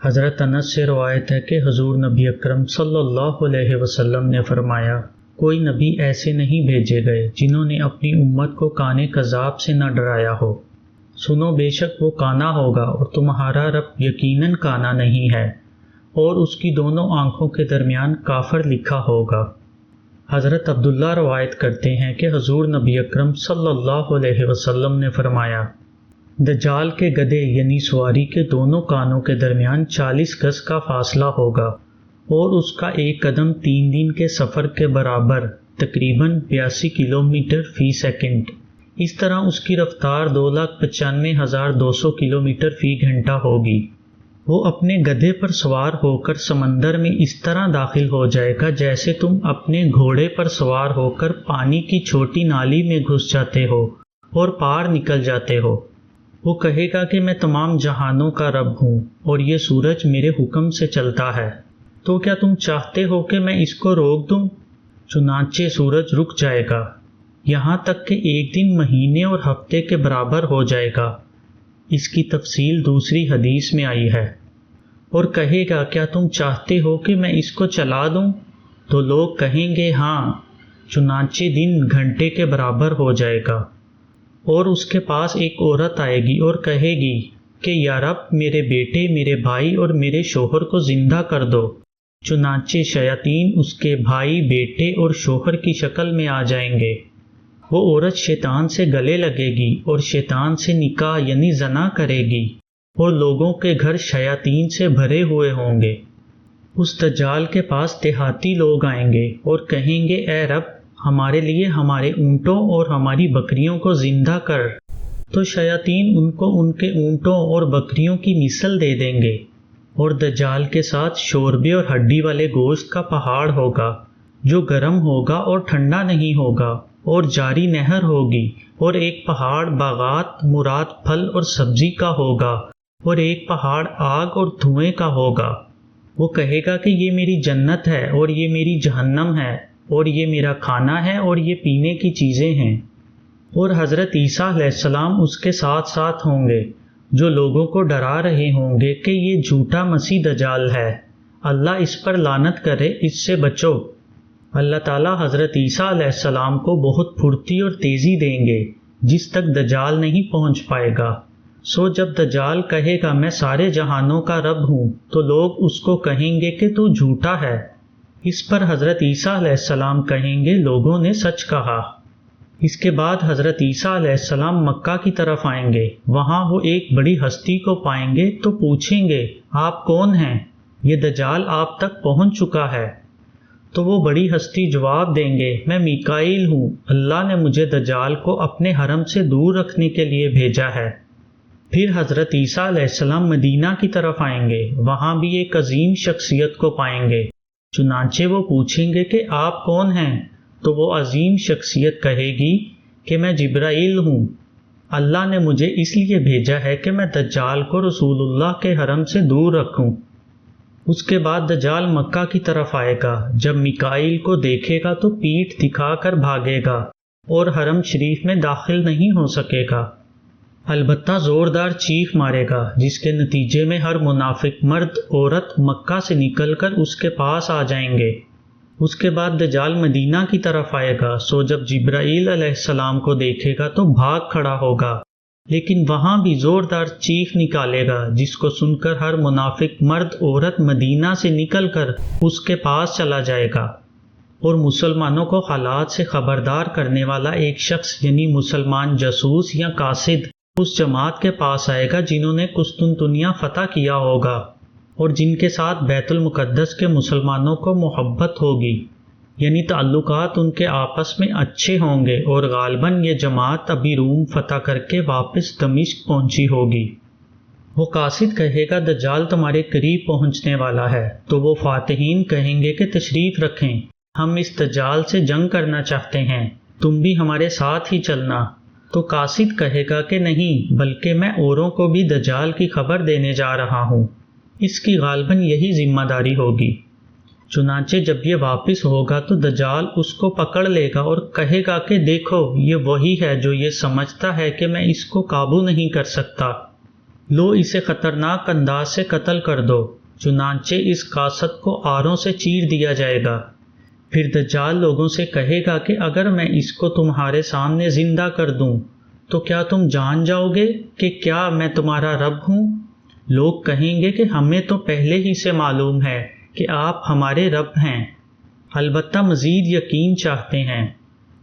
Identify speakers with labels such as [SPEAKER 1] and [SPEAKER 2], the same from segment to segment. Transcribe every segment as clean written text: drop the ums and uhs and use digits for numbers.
[SPEAKER 1] حضرت انس سے روایت ہے کہ حضور نبی اکرم صلی اللہ علیہ وسلم نے فرمایا، کوئی نبی ایسے نہیں بھیجے گئے جنہوں نے اپنی امت کو کان کذاب سے نہ ڈرایا ہو۔ سنو، بے شک وہ کانا ہوگا اور تمہارا رب یقیناً کانا نہیں ہے، اور اس کی دونوں آنکھوں کے درمیان کافر لکھا ہوگا۔ حضرت عبداللہ روایت کرتے ہیں کہ حضور نبی اکرم صلی اللہ علیہ وسلم نے فرمایا، دجال کے گدھے یعنی سواری کے دونوں کانوں کے درمیان 40 گز کا فاصلہ ہوگا، اور اس کا ایک قدم 3 دن کے سفر کے برابر تقریباً 82 کلومیٹر فی سیکنڈ۔ اس طرح اس کی رفتار 2,95,200 کلومیٹر فی گھنٹہ ہوگی۔ وہ اپنے گدھے پر سوار ہو کر سمندر میں اس طرح داخل ہو جائے گا جیسے تم اپنے گھوڑے پر سوار ہو کر پانی کی چھوٹی نالی میں گھس جاتے ہو اور پار نکل جاتے ہو۔ وہ کہے گا کہ میں تمام جہانوں کا رب ہوں اور یہ سورج میرے حکم سے چلتا ہے، تو کیا تم چاہتے ہو کہ میں اس کو روک دوں؟ چنانچہ سورج رک جائے گا، یہاں تک کہ ایک دن مہینے اور ہفتے کے برابر ہو جائے گا۔ اس کی تفصیل دوسری حدیث میں آئی ہے۔ اور کہے گا، کیا تم چاہتے ہو کہ میں اس کو چلا دوں؟ تو لوگ کہیں گے ہاں، چنانچہ دن گھنٹے کے برابر ہو جائے گا۔ اور اس کے پاس ایک عورت آئے گی اور کہے گی کہ یا رب، میرے بیٹے، میرے بھائی اور میرے شوہر کو زندہ کر دو۔ چنانچہ شیاطین اس کے بھائی، بیٹے اور شوہر کی شکل میں آ جائیں گے۔ وہ عورت شیطان سے گلے لگے گی اور شیطان سے نکاح یعنی زنا کرے گی، اور لوگوں کے گھر شیاطین سے بھرے ہوئے ہوں گے۔ اس دجال کے پاس دیہاتی لوگ آئیں گے اور کہیں گے، اے رب، ہمارے لیے ہمارے اونٹوں اور ہماری بکریوں کو زندہ کر۔ تو شیاطین ان کو ان کے اونٹوں اور بکریوں کی مثل دے دیں گے، اور دجال کے ساتھ شوربے اور ہڈی والے گوشت کا پہاڑ ہوگا جو گرم ہوگا اور ٹھنڈا نہیں ہوگا، اور جاری نہر ہوگی، اور ایک پہاڑ باغات مراد پھل اور سبزی کا ہوگا، اور ایک پہاڑ آگ اور دھوئیں کا ہوگا۔ وہ کہے گا کہ یہ میری جنت ہے اور یہ میری جہنم ہے، اور یہ میرا کھانا ہے اور یہ پینے کی چیزیں ہیں۔ اور حضرت عیسیٰ علیہ السلام اس کے ساتھ ساتھ ہوں گے، جو لوگوں کو ڈرا رہے ہوں گے کہ یہ جھوٹا مسیح دجال ہے، اللہ اس پر لعنت کرے، اس سے بچو۔ اللہ تعالیٰ حضرت عیسیٰ علیہ السلام کو بہت پھرتی اور تیزی دیں گے جس تک دجال نہیں پہنچ پائے گا۔ سو جب دجال کہے گا میں سارے جہانوں کا رب ہوں، تو لوگ اس کو کہیں گے کہ تو جھوٹا ہے۔ اس پر حضرت عیسیٰ علیہ السلام کہیں گے، لوگوں نے سچ کہا۔ اس کے بعد حضرت عیسیٰ علیہ السلام مکہ کی طرف آئیں گے۔ وہاں وہ ایک بڑی ہستی کو پائیں گے تو پوچھیں گے، آپ کون ہیں؟ یہ دجال آپ تک پہنچ چکا ہے۔ تو وہ بڑی ہستی جواب دیں گے، میں میکائیل ہوں، اللہ نے مجھے دجال کو اپنے حرم سے دور رکھنے کے لیے بھیجا ہے۔ پھر حضرت عیسیٰ علیہ السلام مدینہ کی طرف آئیں گے، وہاں بھی ایک عظیم شخصیت کو پائیں گے۔ چنانچہ وہ پوچھیں گے کہ آپ کون ہیں؟ تو وہ عظیم شخصیت کہے گی کہ میں جبرائیل ہوں، اللہ نے مجھے اس لیے بھیجا ہے کہ میں دجال کو رسول اللہ کے حرم سے دور رکھوں۔ اس کے بعد دجال مکہ کی طرف آئے گا، جب میکائیل کو دیکھے گا تو پیٹھ دکھا کر بھاگے گا اور حرم شریف میں داخل نہیں ہو سکے گا، البتہ زوردار چیخ مارے گا، جس کے نتیجے میں ہر منافق مرد عورت مکہ سے نکل کر اس کے پاس آ جائیں گے۔ اس کے بعد دجال مدینہ کی طرف آئے گا، سو جب جبرائیل علیہ السلام کو دیکھے گا تو بھاگ کھڑا ہوگا، لیکن وہاں بھی زوردار چیخ نکالے گا، جس کو سن کر ہر منافق مرد عورت مدینہ سے نکل کر اس کے پاس چلا جائے گا۔ اور مسلمانوں کو حالات سے خبردار کرنے والا ایک شخص یعنی مسلمان جاسوس یا قاصد اس جماعت کے پاس آئے گا جنہوں نے قسطنطنیہ فتح کیا ہوگا اور جن کے ساتھ بیت المقدس کے مسلمانوں کو محبت ہوگی، یعنی تعلقات ان کے آپس میں اچھے ہوں گے، اور غالباً یہ جماعت ابھی روم فتح کر کے واپس دمشق پہنچی ہوگی۔ وہ قاصد کہے گا، دجال تمہارے قریب پہنچنے والا ہے۔ تو وہ فاتحین کہیں گے کہ تشریف رکھیں، ہم اس دجال سے جنگ کرنا چاہتے ہیں، تم بھی ہمارے ساتھ ہی چلنا۔ تو قاصد کہے گا کہ نہیں، بلکہ میں اوروں کو بھی دجال کی خبر دینے جا رہا ہوں، اس کی غالباً یہی ذمہ داری ہوگی۔ چنانچہ جب یہ واپس ہوگا تو دجال اس کو پکڑ لے گا اور کہے گا کہ دیکھو، یہ وہی ہے جو یہ سمجھتا ہے کہ میں اس کو قابو نہیں کر سکتا، لو اسے خطرناک انداز سے قتل کر دو۔ چنانچہ اس کاست کو آروں سے چیر دیا جائے گا۔ پھر دجال لوگوں سے کہے گا کہ اگر میں اس کو تمہارے سامنے زندہ کر دوں تو کیا تم جان جاؤ گے کہ کیا میں تمہارا رب ہوں؟ لوگ کہیں گے کہ ہمیں تو پہلے ہی سے معلوم ہے کہ آپ ہمارے رب ہیں، البتہ مزید یقین چاہتے ہیں۔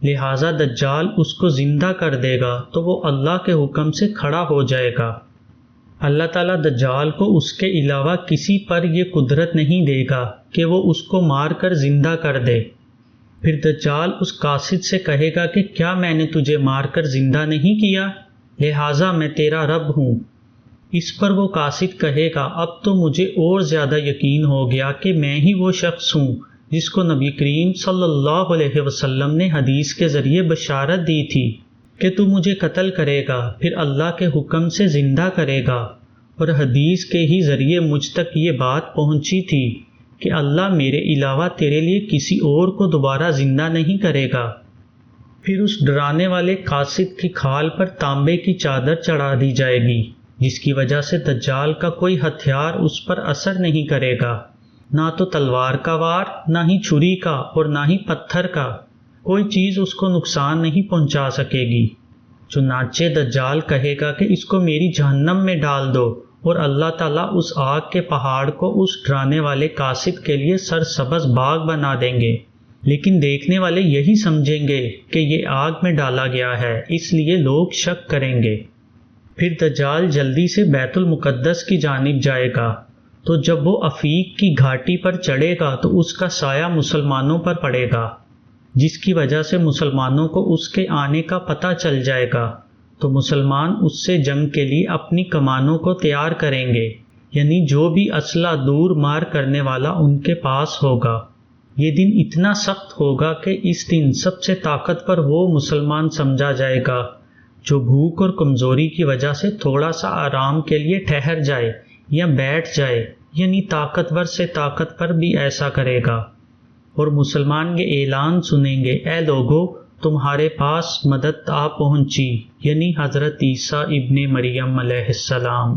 [SPEAKER 1] لہٰذا دجال اس کو زندہ کر دے گا تو وہ اللہ کے حکم سے کھڑا ہو جائے گا۔ اللہ تعالیٰ دجال کو اس کے علاوہ کسی پر یہ قدرت نہیں دے گا کہ وہ اس کو مار کر زندہ کر دے۔ پھر دجال اس قاصد سے کہے گا کہ کیا میں نے تجھے مار کر زندہ نہیں کیا؟ لہٰذا میں تیرا رب ہوں۔ اس پر وہ قاصد کہے گا اب تو مجھے اور زیادہ یقین ہو گیا کہ میں ہی وہ شخص ہوں جس کو نبی کریم صلی اللہ علیہ وسلم نے حدیث کے ذریعے بشارت دی تھی کہ تو مجھے قتل کرے گا پھر اللہ کے حکم سے زندہ کرے گا، اور حدیث کے ہی ذریعے مجھ تک یہ بات پہنچی تھی کہ اللہ میرے علاوہ تیرے لیے کسی اور کو دوبارہ زندہ نہیں کرے گا۔ پھر اس ڈرانے والے قاصد کی کھال پر تانبے کی چادر چڑھا دی جائے گی، جس کی وجہ سے دجال کا کوئی ہتھیار اس پر اثر نہیں کرے گا، نہ تو تلوار کا وار، نہ ہی چھری کا، اور نہ ہی پتھر کا، کوئی چیز اس کو نقصان نہیں پہنچا سکے گی۔ چنانچہ دجال کہے گا کہ اس کو میری جہنم میں ڈال دو، اور اللہ تعالیٰ اس آگ کے پہاڑ کو اس ڈرانے والے قاصد کے لیے سرسبز باغ بنا دیں گے، لیکن دیکھنے والے یہی سمجھیں گے کہ یہ آگ میں ڈالا گیا ہے، اس لیے لوگ شک کریں گے۔ پھر دجال جلدی سے بیت المقدس کی جانب جائے گا، تو جب وہ عفیق کی گھاٹی پر چڑھے گا تو اس کا سایہ مسلمانوں پر پڑے گا، جس کی وجہ سے مسلمانوں کو اس کے آنے کا پتہ چل جائے گا، تو مسلمان اس سے جنگ کے لیے اپنی کمانوں کو تیار کریں گے، یعنی جو بھی اسلحہ دور مار کرنے والا ان کے پاس ہوگا۔ یہ دن اتنا سخت ہوگا کہ اس دن سب سے طاقتور وہ مسلمان سمجھا جائے گا جو بھوک اور کمزوری کی وجہ سے تھوڑا سا آرام کے لیے ٹھہر جائے یا بیٹھ جائے، یعنی طاقتور سے طاقتور بھی ایسا کرے گا۔ اور مسلمان یہ اعلان سنیں گے، اے لوگو تمہارے پاس مدد آ پہنچی، یعنی حضرت عیسیٰ ابن مریم علیہ السلام۔